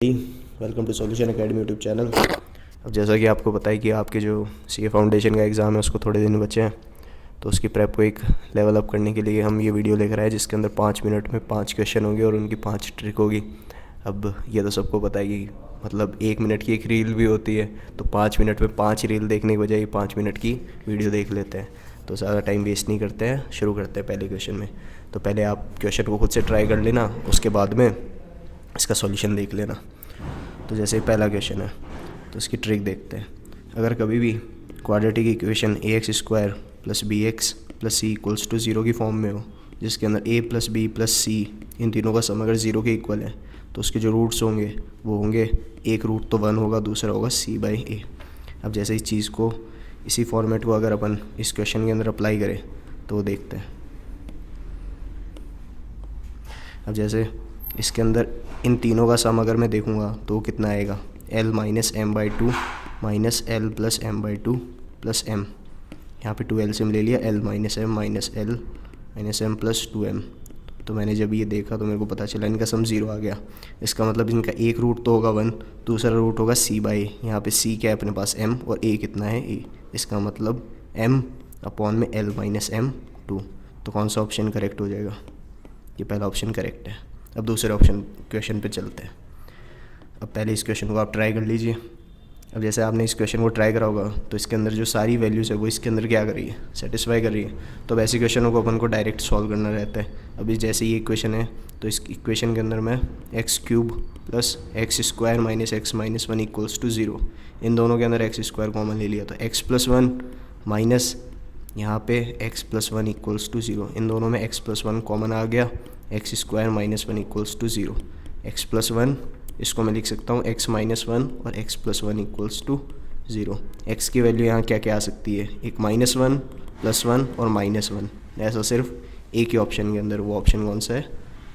Welcome to Solution Academy YouTube channel. अब जैसा कि आपको पता है कि आपके जो सीए फाउंडेशन का एग्ज़ाम है उसको थोड़े दिन बचे हैं, तो उसकी प्रेप को एक लेवल अप करने के लिए हम ये वीडियो लेकर आए जिसके अंदर 5 मिनट में 5 क्वेश्चन होंगे और उनकी 5 ट्रिक होगी। अब ये तो सबको पता है कि मतलब 1 मिनट की एक रील भी होती है, तो 5 मिनट में 5 रील देखने के बजाय 5 मिनट की वीडियो देख लेते हैं। तो ज़्यादा टाइम वेस्ट नहीं करते हैं, शुरू करते हैं पहले क्वेश्चन में। तो पहले आप क्वेश्चन को खुद से ट्राई कर लेना, उसके बाद में इसका सॉल्यूशन देख लेना। तो जैसे पहला क्वेश्चन है तो इसकी ट्रिक देखते हैं। अगर कभी भी quadratic equation ax² + bx + c = 0 की फॉर्म में हो, जिसके अंदर a + b + c इन तीनों का सम अगर 0 के इक्वल है, तो उसके जो रूट्स होंगे वो होंगे, एक रूट तो 1 होगा, दूसरा होगा c/a। अब जैसे इस चीज़ को, इसी फॉर्मेट को अगर अपन इस क्वेश्चन के अंदर अप्लाई करें तो वो देखते हैं। अब जैसे इसके अंदर इन तीनों का सम अगर मैं देखूंगा तो वो कितना आएगा, l - m/2 - l + m/2 + m। यहाँ पे 2 एलसीएम ले लिया, l - m - l - m + 2m। तो मैंने जब ये देखा तो मेरे को पता चला इनका सम 0 आ गया। इसका मतलब इनका एक रूट तो होगा 1, दूसरा रूट होगा c/a। यहाँ पे c क्या है अपने पास, m, और a कितना है, a। इसका मतलब m/l - m/2। तो कौन सा ऑप्शन करेक्ट हो जाएगा? ये पहला ऑप्शन करेक्ट है। अब दूसरे ऑप्शन क्वेश्चन पे चलते हैं। अब पहले इस क्वेश्चन को आप ट्राई कर लीजिए। अब जैसे आपने इस क्वेश्चन को ट्राई करा होगा तो इसके अंदर जो सारी वैल्यूज़ है वो इसके अंदर क्या कर रही है, सेटिस्फाई कर रही है। तो अब ऐसे क्वेश्चनों को अपन को डायरेक्ट सॉल्व करना रहता है। अभी जैसे ये इक्वेशन है तो इस इक्वेशन के अंदर मैं x³ + x² - x - 1 = 0, इन दोनों के अंदर x² कॉमन ले लिया तो x + 1 माइनस यहाँ पे x + 1 = 0, इन दोनों में x + 1 कॉमन आ गया, x² - 1 = 0। x + 1 इसको मैं लिख सकता हूँ x - 1 और x + 1 = 0। x की वैल्यू यहाँ क्या क्या आ सकती है, एक -1, +1 और -1। ऐसा सिर्फ एक ही ऑप्शन के अंदर, वो ऑप्शन कौन सा है,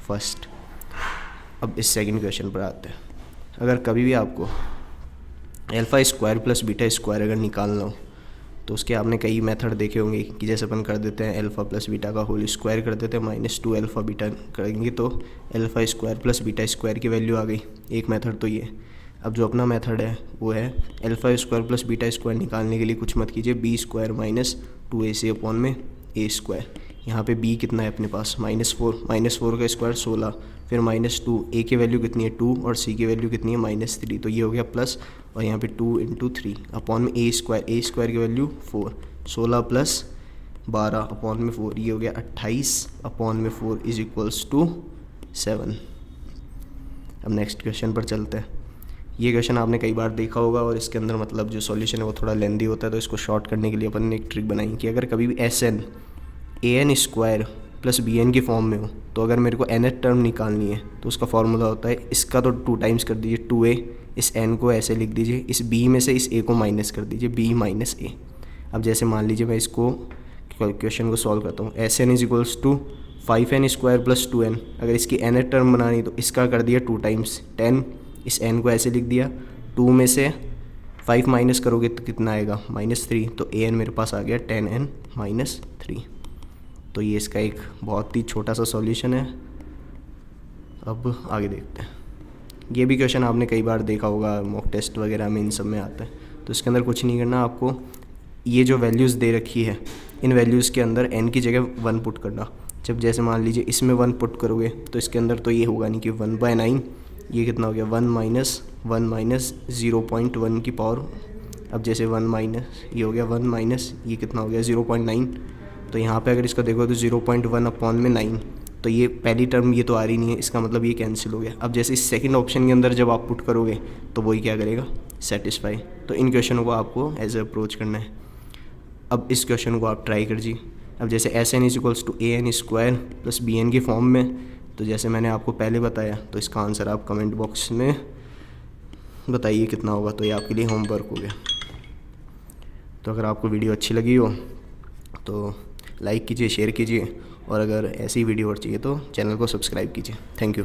फर्स्ट। अब इस सेकंड क्वेश्चन पर आते हैं। अगर कभी भी आपको α² + β² अगर निकालना हो तो उसके आपने कई मेथड देखे होंगे कि जैसे अपन कर देते हैं α + β का होल स्क्वायर कर देते हैं, -2α β करेंगे तो α² + β² की वैल्यू आ गई। एक मेथड तो ये। अब जो अपना मेथड है वो है α² + β² निकालने के लिए कुछ मत कीजिए, b² - 2ac/a²। यहाँ पे b कितना है अपने पास, -4 का स्क्वायर 16, फिर -2, a की वैल्यु कितनी है 2 और c की वैल्यू कितनी है -3, तो ये हो गया प्लस, और यहाँ पे 2 × 3 अपॉन में a² की वैल्यू 4, 16 + 12 अपॉन में 4, ये हो गया 28 अपॉन में 4 = 7। अब नेक्स्ट क्वेश्चन पर चलते हैं। ये क्वेश्चन आपने कई बार देखा होगा और इसके अंदर मतलब जो सॉल्यूशन है वो थोड़ा लेंदी होता है, तो इसको शॉर्ट करने के लिए अपन ने एक ट्रिक बनाई कि अगर कभी भी SN an² + bn की फॉर्म में हो, तो अगर मेरे को nth टर्म निकालनी है तो उसका फॉर्मूला होता है, इसका तो 2 टाइम्स कर दीजिए 2a, इस n को ऐसे लिख दीजिए, इस b में से इस a को माइनस कर दीजिए, b - a। अब जैसे मान लीजिए मैं इसको क्वेश्चन को सॉल्व करता हूँ, SN = 5n² + 2n। अगर इसकी nth टर्म बनानी तो इसका कर दिया 2 टाइम्स 10, इस n को ऐसे लिख दिया, 2 में से 5 माइनस करोगे तो कितना आएगा, -3, तो an मेरे पास आ गया 10n - 3। तो ये इसका एक बहुत ही छोटा सा सॉल्यूशन है। अब आगे देखते हैं। ये भी क्वेश्चन आपने कई बार देखा होगा, मॉक टेस्ट वगैरह में इन सब में आता है। तो इसके अंदर कुछ नहीं करना, आपको ये जो वैल्यूज़ दे रखी है इन वैल्यूज़ के अंदर n की जगह 1 पुट करना। जब जैसे मान लीजिए इसमें 1 पुट करोगे तो इसके अंदर तो ये होगा नहीं कि 1/9, ये कितना हो गया 1 - 0.1 की पावर। अब जैसे 1 माइनस ये हो गया 1 माइनस ये कितना हो गया 0.9, तो यहाँ पे अगर इसका देखो तो 0.1 अपॉन में 9, तो ये पहली टर्म ये तो आ रही नहीं है, इसका मतलब ये कैंसिल हो गया। अब जैसे इस सेकंड ऑप्शन के अंदर जब आप पुट करोगे तो वही क्या करेगा, सेटिस्फाई। तो इन क्वेश्चनों को आपको एज ए अप्रोच करना है। अब इस क्वेश्चन को आप ट्राई कीजिए। अब जैसे SN = an² + bn की फॉर्म में, तो जैसे मैंने आपको पहले बताया, तो इसका आंसर आप कमेंट बॉक्स में बताइए कितना होगा, तो ये आपके लिए होमवर्क हो गया। तो अगर आपको वीडियो अच्छी लगी हो तो लाइक कीजिए, शेयर कीजिए, और अगर ऐसी वीडियो और चाहिए तो चैनल को सब्सक्राइब कीजिए। Thank you.